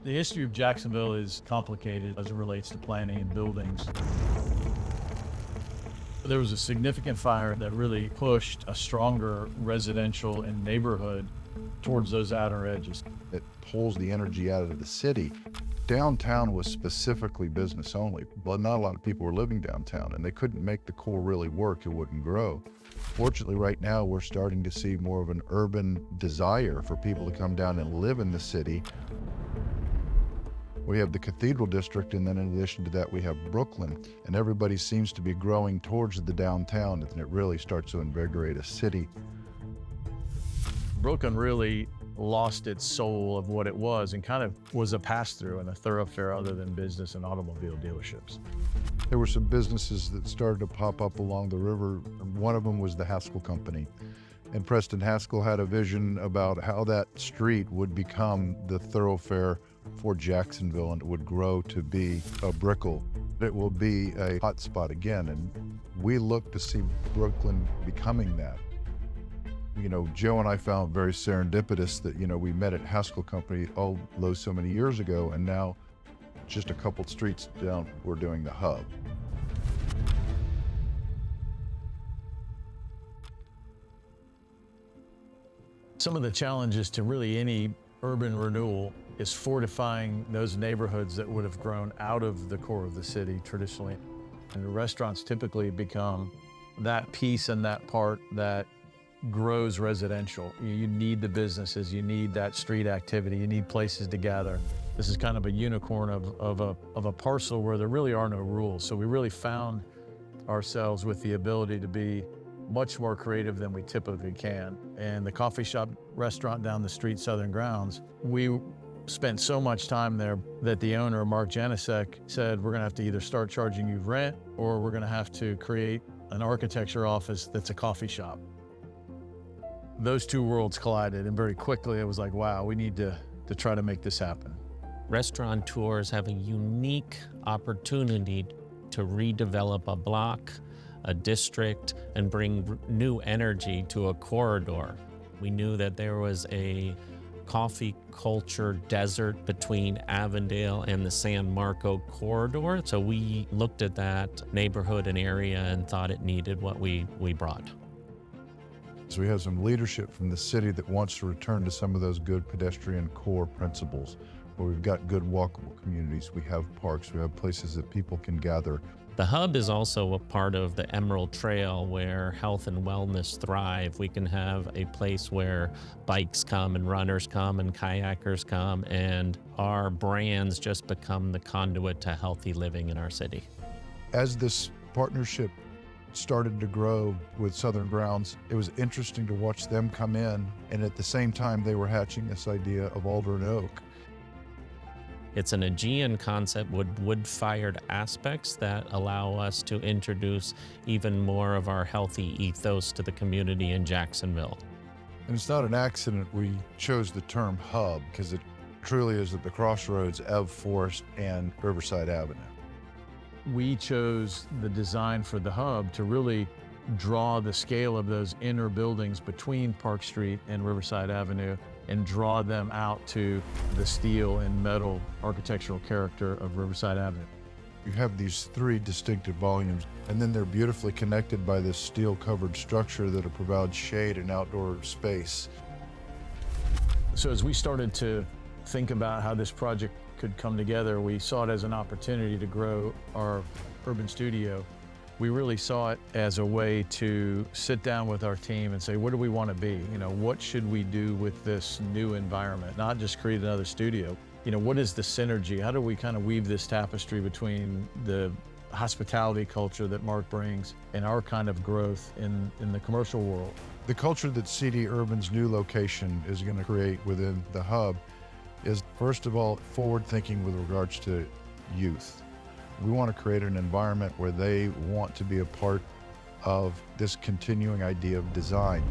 The history of Jacksonville is complicated as it relates to planning and buildings. There was a significant fire that really pushed a stronger residential and neighborhood towards those outer edges. It pulls the energy out of the city. Downtown was specifically business only, but not a lot of people were living downtown, and they couldn't make the core really work. It wouldn't grow. Fortunately, right now, we're starting to see more of an urban desire for people to come down and live in the city. We have the Cathedral District, and then in addition to that, we have Brooklyn, and everybody seems to be growing towards the downtown, and it really starts to invigorate a city. Brooklyn really lost its soul of what it was and kind of was a pass-through and a thoroughfare other than business and automobile dealerships. There were some businesses that started to pop up along the river. One of them was the Haskell Company. And Preston Haskell had a vision about how that street would become the thoroughfare for Jacksonville, and it would grow to be a Brickell. It will be a hot spot again, and we look to see Brooklyn becoming that. You know, Joe and I found very serendipitous that, you know, we met at Haskell Company so many years ago, and now just a couple streets down, we're doing the hub. Some of the challenges to really any urban renewal is fortifying those neighborhoods that would have grown out of the core of the city traditionally. And the restaurants typically become that piece and that part that grows residential. You need the businesses, you need that street activity, you need places to gather. This is kind of a unicorn of a parcel where there really are no rules. So we really found ourselves with the ability to be much more creative than we typically can. And the coffee shop restaurant down the street, Southern Grounds, we spent so much time there that the owner, Mark Janicek, said, we're gonna have to either start charging you rent or we're gonna have to create an architecture office that's a coffee shop. Those two worlds collided, and very quickly it was like, wow, we need to try to make this happen. Restaurateurs have a unique opportunity to redevelop a block, a district, and bring new energy to a corridor. We knew that there was a coffee culture desert between Avondale and the San Marco corridor, so we looked at that neighborhood and area and thought it needed what we brought. So we have some leadership from the city that wants to return to some of those good pedestrian core principles, where we've got good walkable communities, we have parks, we have places that people can gather. The hub is also a part of the Emerald Trail where health and wellness thrive. We can have a place where bikes come and runners come and kayakers come, and our brands just become the conduit to healthy living in our city. As this partnership started to grow with Southern Grounds, it was interesting to watch them come in, and at the same time they were hatching this idea of Alder Oak. It's an Aegean concept with wood-fired aspects that allow us to introduce even more of our healthy ethos to the community in Jacksonville. And it's not an accident we chose the term hub, because it truly is at the crossroads of Forest and Riverside Avenue. We chose the design for the hub to really draw the scale of those inner buildings between Park Street and Riverside Avenue and draw them out to the steel and metal architectural character of Riverside Avenue. You have these three distinctive volumes, and then they're beautifully connected by this steel-covered structure that provides shade and outdoor space. So as we started to think about how this project could come together, we saw it as an opportunity to grow our urban studio. We really saw it as a way to sit down with our team and say, what do we want to be? You know, what should we do with this new environment? Not just create another studio. You know, what is the synergy? How do we kind of weave this tapestry between the hospitality culture that Mark brings and our kind of growth in the commercial world? The culture that CD Urban's new location is going to create within the hub is, first of all, forward-thinking with regards to youth. We want to create an environment where they want to be a part of this continuing idea of design.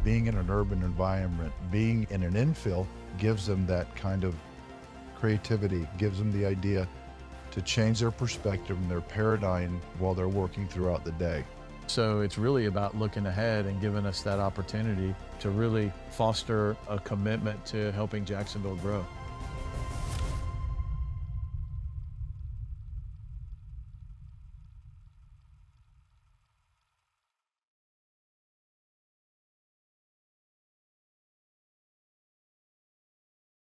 Being in an urban environment, being in an infill, gives them that kind of creativity, gives them the idea to change their perspective and their paradigm while they're working throughout the day. So it's really about looking ahead and giving us that opportunity to really foster a commitment to helping Jacksonville grow.